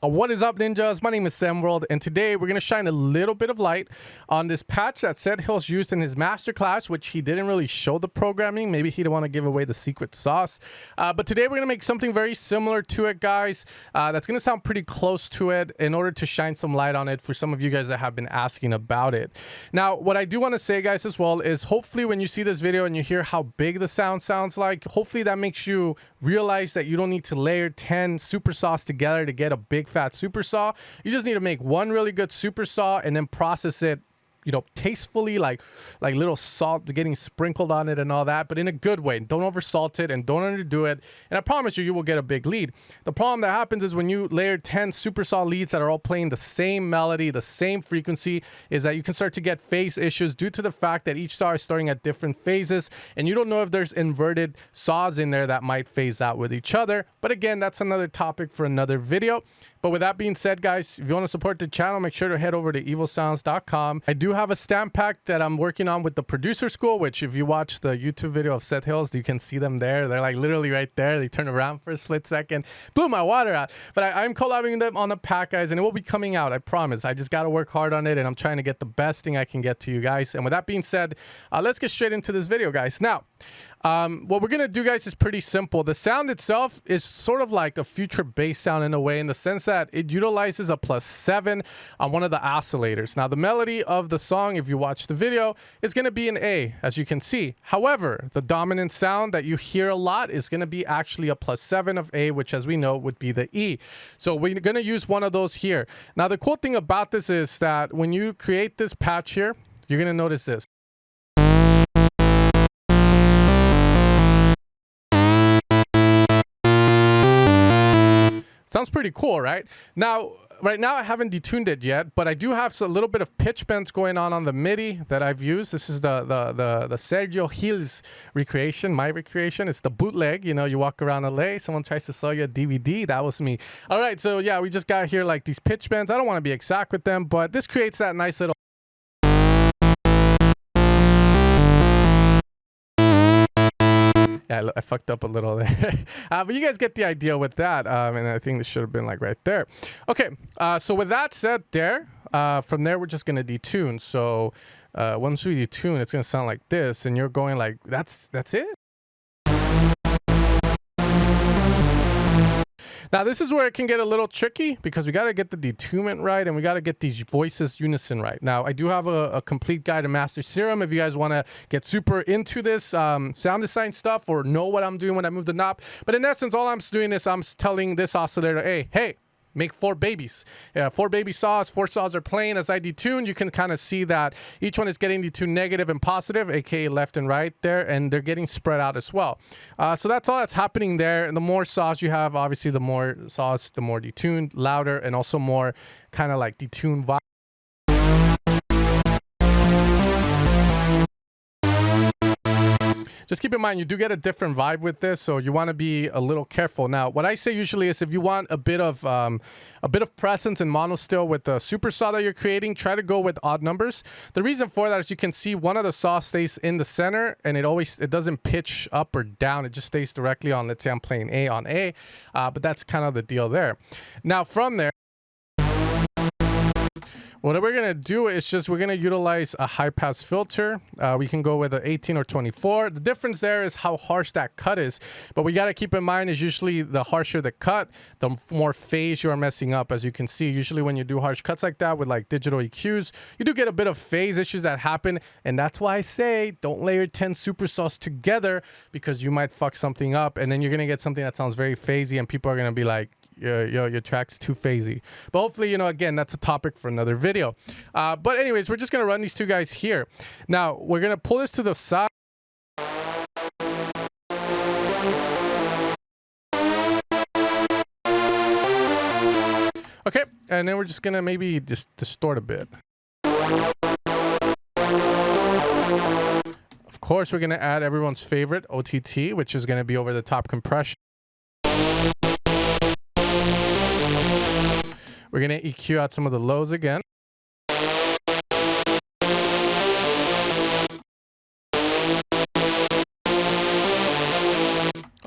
What is up, ninjas? My name is Sam World, and today we're going to shine a little bit of light on this patch that Seth Hills used in his Masterclass, which he didn't really show the programming. Maybe he didn't want to give away the secret sauce. But today we're going to make something very similar to it, guys. That's going to sound pretty close to it in order to shine some light on it for some of you guys that have been asking about it. Now, what I do want to say, guys, as well, is hopefully when you see this video and you hear how big the sound sounds like, hopefully that makes you realize that you don't need to layer 10 super saws together to get a big fat super saw. You just need to make one really good super saw and then process it, you know, tastefully, like little salt getting sprinkled on it and all that, but in a good way. Don't oversalt it and don't underdo it. And I promise you, you will get a big lead. The problem that happens is when you layer 10 super saw leads that are all playing the same melody, the same frequency, is that you can start to get phase issues due to the fact that each saw is starting at different phases, and you don't know if there's inverted saws in there that might phase out with each other. But again, that's another topic for another video. But with that being said, guys, if you want to support the channel, make sure to head over to evilsounds.com. I do have a stamp pack that I'm working on with the producer school, which if you watch the YouTube video of Seth Hills, you can see them there. They're like literally right there. They turn around for a split second, blew my water out. But I'm collabing them on the pack, guys, and it will be coming out, I promise. I just got to work hard on it, and I'm trying to get the best thing I can get to you guys. And with that being said, let's get straight into this video, guys. Now, what we're going to do, guys, is pretty simple. The sound itself is sort of like a future bass sound in a way, in the sense that it utilizes a +7 on one of the oscillators. Now, the melody of the song, if you watch the video, is going to be an A, as you can see. However, the dominant sound that you hear a lot is going to be actually a +7 of A, which, as we know, would be the E. So we're going to use one of those here. Now, the cool thing about this is that when you create this patch here, you're going to notice this. Sounds pretty cool, right? Now, right now I haven't detuned it yet, but I do have a little bit of pitch bends going on the MIDI that I've used. This is the Seth Hills recreation, my recreation. It's the bootleg. You know, you walk around LA, someone tries to sell you a DVD. That was me. All right, so yeah, we just got here like these pitch bends. I don't want to be exact with them, but this creates that nice little... Yeah, I fucked up a little there. But you guys get the idea with that. And I think this should have been like right there. Okay, so with that said there, from there, we're just going to detune. So once we detune, it's going to sound like this. And you're going like, that's it? Now, this is where it can get a little tricky because we got to get the detunement right and we got to get these voices unison right. Now, I do have a complete guide to Master Serum if you guys want to get super into this sound design stuff or know what I'm doing when I move the knob. But in essence, all I'm doing is I'm telling this oscillator, hey, make 4 babies. 4 baby saws, 4 saws are playing. As I detune, you can kind of see that each one is getting detuned negative and positive, aka left and right there, and they're getting spread out as well. So that's all that's happening there. And the more saws you have, obviously the more saws, the more detuned, louder, and also more kind of like detuned vibe. Just keep in mind, you do get a different vibe with this, so you want to be a little careful. Now, what I say usually is if you want a bit of presence and mono still with the super saw that you're creating, try to go with odd numbers. The reason for that is you can see one of the saws stays in the center, and it doesn't pitch up or down. It just stays directly on, let's say I'm playing A on A, but that's kind of the deal there. Now, from there, what we're going to do is we're going to utilize a high pass filter. We can go with an 18 or 24. The difference there is how harsh that cut is. But we got to keep in mind is usually the harsher the cut, the more phase you are messing up. As you can see, usually when you do harsh cuts like that with like digital EQs, you do get a bit of phase issues that happen. And that's why I say don't layer 10 super saws together because you might fuck something up. And then you're going to get something that sounds very phasey and people are going to be like, your track's too phasey. But hopefully, you know, again, that's a topic for another video. But anyways, we're just going to run these two guys here. Now, we're going to pull this to the side. Okay, and then we're just going to maybe just distort a bit. Of course, we're going to add everyone's favorite, OTT, which is going to be over the top compression. We're going to EQ out some of the lows again.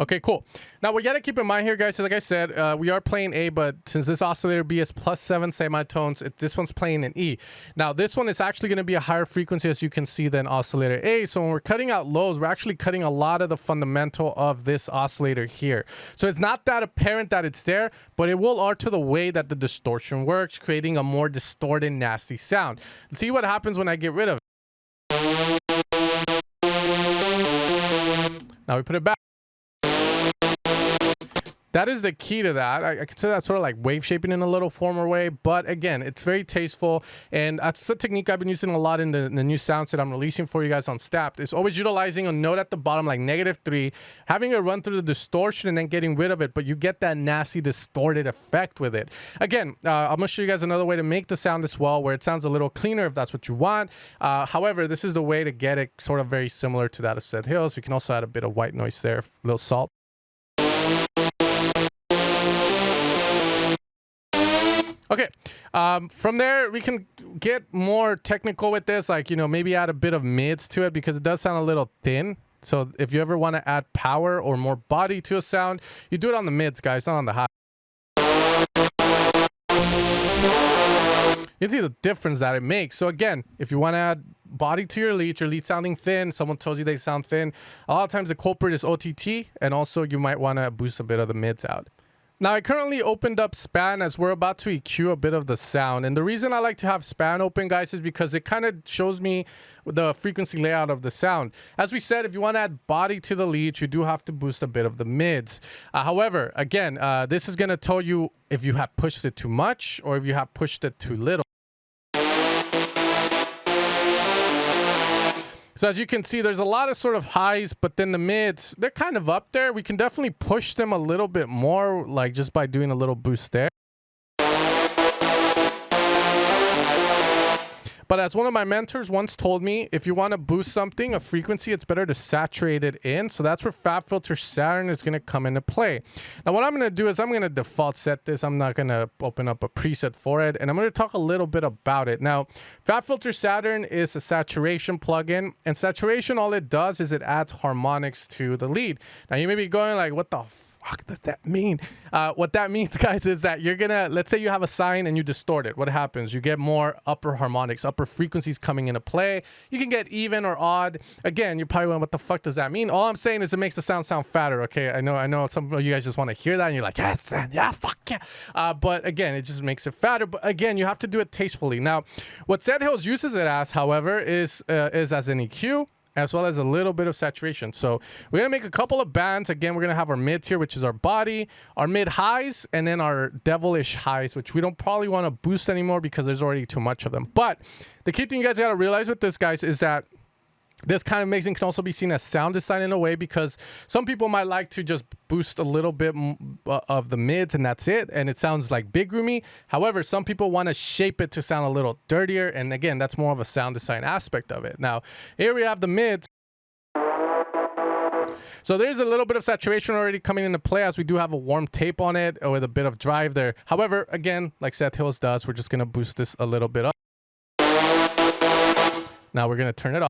Okay, cool. Now, what you gotta keep in mind here, guys, is like I said, we are playing A, but since this oscillator B is +7 semitones, this one's playing in E. Now, this one is actually gonna be a higher frequency, as you can see, than oscillator A. So when we're cutting out lows, we're actually cutting a lot of the fundamental of this oscillator here. So it's not that apparent that it's there, but it will alter the way that the distortion works, creating a more distorted, nasty sound. Let's see what happens when I get rid of it. Now we put it back. That is the key to that. I consider that sort of like wave shaping in a little form or way, but again, it's very tasteful, and that's a technique I've been using a lot in the new sounds that I'm releasing for you guys on Stapped. It's always utilizing a note at the bottom like -3, having it run through the distortion and then getting rid of it, but you get that nasty distorted effect with it. Again, I'm gonna show you guys another way to make the sound as well, where it sounds a little cleaner if that's what you want. However, this is the way to get it sort of very similar to that of Seth Hills. You can also add a bit of white noise there, a little salt. Okay, from there, we can get more technical with this, like, you know, maybe add a bit of mids to it because it does sound a little thin. So if you ever want to add power or more body to a sound, you do it on the mids, guys, not on the high. You can see the difference that it makes. So again, if you want to add body to your lead sounding thin, someone tells you they sound thin, a lot of times the culprit is OTT, and also you might want to boost a bit of the mids out. Now, I currently opened up span as we're about to EQ a bit of the sound. And the reason I like to have span open, guys, is because it kind of shows me the frequency layout of the sound. As we said, if you want to add body to the leads, you do have to boost a bit of the mids. However, again, this is going to tell you if you have pushed it too much or if you have pushed it too little. So as you can see, there's a lot of sort of highs, but then the mids, they're kind of up there. We can definitely push them a little bit more, like just by doing a little boost there. But as one of my mentors once told me, if you want to boost something, a frequency, it's better to saturate it in. So that's where Filter Saturn is going to come into play. Now, what I'm going to do is I'm going to default set this. I'm not going to open up a preset for it. And I'm going to talk a little bit about it. Now, Filter Saturn is a saturation plugin. And saturation, all it does is it adds harmonics to the lead. Now, you may be going like, what the fuck does that mean? What that means, guys, is that you're gonna, let's say you have a sine and you distort it. What happens? You get more upper harmonics, upper frequencies coming into play. You can get even or odd. Again, you're probably wondering, what the fuck does that mean? All I'm saying is it makes the sound fatter. Okay, I know some of you guys just want to hear that and you're like, yes, yeah, fuck yeah. But again, it just makes it fatter. But again, you have to do it tastefully. Now, what Seth Hills uses it as, however, is as an EQ, as well as a little bit of saturation. So we're gonna make a couple of bands. Again, we're gonna have our mids here, which is our body, our mid highs, and then our devilish highs, which we don't probably want to boost anymore because there's already too much of them. But the key thing you guys gotta realize with this, guys, is that this kind of mixing can also be seen as sound design in a way, because some people might like to just boost a little bit of the mids and that's it, and it sounds like big roomy. However, some people want to shape it to sound a little dirtier, and again, that's more of a sound design aspect of it. Now, here we have the mids. So there's a little bit of saturation already coming into play, as we do have a warm tape on it with a bit of drive there. However, again, like Seth Hills does, we're just going to boost this a little bit up. Now we're going to turn it off.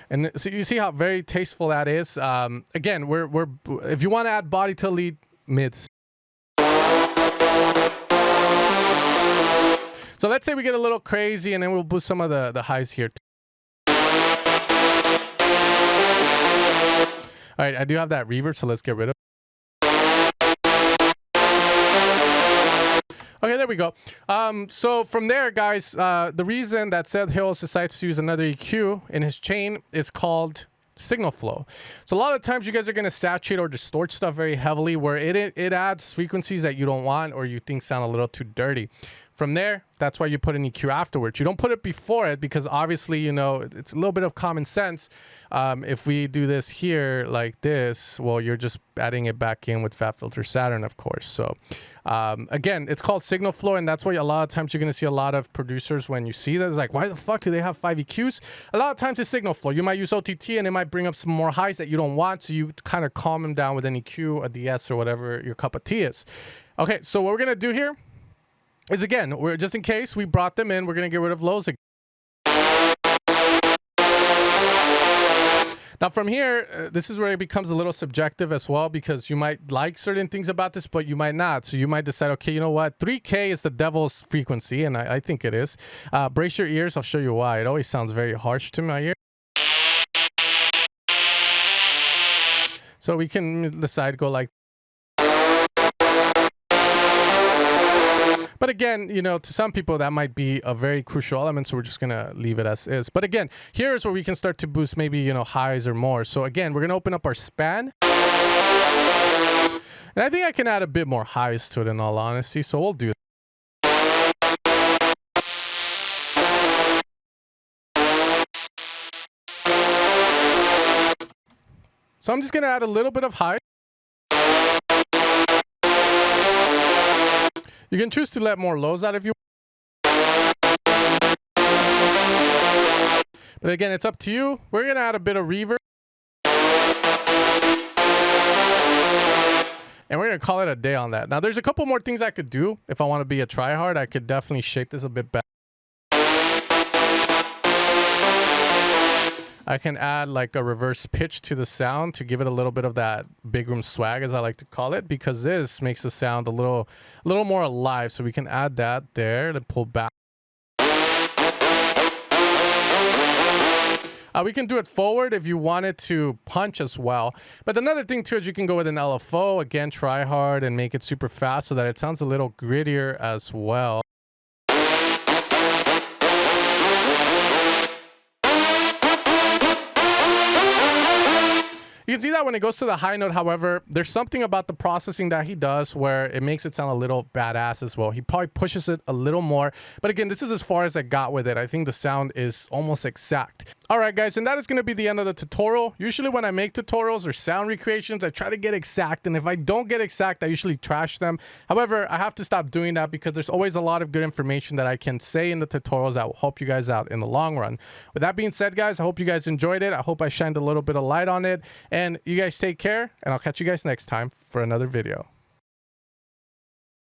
And so you see how very tasteful that is. Again, if you want to add body to lead, mids. So let's say we get a little crazy, and then we'll boost some of the highs here. All right, I do have that reverb, so let's get rid of it. Okay, there we go. So from there, guys, the reason that Seth Hills decides to use another EQ in his chain is called signal flow. So a lot of times you guys are going to saturate or distort stuff very heavily, where it adds frequencies that you don't want or you think sound a little too dirty. From there, that's why you put an EQ afterwards. You don't put it before it, because obviously, you know, it's a little bit of common sense. If we do this here like this, well, you're just adding it back in with Filter Saturn, of course. So again, it's called signal flow, and that's why a lot of times you're going to see a lot of producers, when you see that, it's like, why the fuck do they have 5 EQs? A lot of times it's signal flow. You might use OTT and it might bring up some more highs that you don't want, so you kind of calm them down with an EQ, a DS, or whatever your cup of tea is. Okay, so what we're going to do here is, again, we're just in case we brought them in, we're going to get rid of lows again. Now from here, this is where it becomes a little subjective as well, because you might like certain things about this, but you might not. So you might decide, okay, you know what? 3K is the devil's frequency, and I think it is. Brace your ears. I'll show you why. It always sounds very harsh to my ear. So we can decide go like. But again, you know, to some people that might be a very crucial element, so we're just gonna leave it as is. But again, here's where we can start to boost maybe, you know, highs or more. So again, we're gonna open up our span. And I think I can add a bit more highs to it in all honesty, so we'll do that. So I'm just gonna add a little bit of high. You can choose to let more lows out if you want. But again, it's up to you. We're gonna add a bit of reverb. And we're gonna call it a day on that. Now there's a couple more things I could do. If I wanna be a tryhard, I could definitely shape this a bit better. I can add like a reverse pitch to the sound to give it a little bit of that big room swag, as I like to call it, because this makes the sound a little more alive. So we can add that there, then pull back. We can do it forward if you wanted to punch as well. But another thing too is you can go with an LFO, again, try hard and make it super fast so that it sounds a little grittier as well. You can see that when it goes to the high note, however, there's something about the processing that he does where it makes it sound a little badass as well. He probably pushes it a little more. But again, this is as far as I got with it. I think the sound is almost exact. All right, guys, and that is going to be the end of the tutorial. Usually when I make tutorials or sound recreations, I try to get exact. And if I don't get exact, I usually trash them. However, I have to stop doing that because there's always a lot of good information that I can say in the tutorials that will help you guys out in the long run. With that being said, guys, I hope you guys enjoyed it. I hope I shined a little bit of light on it. And you guys take care, and I'll catch you guys next time for another video.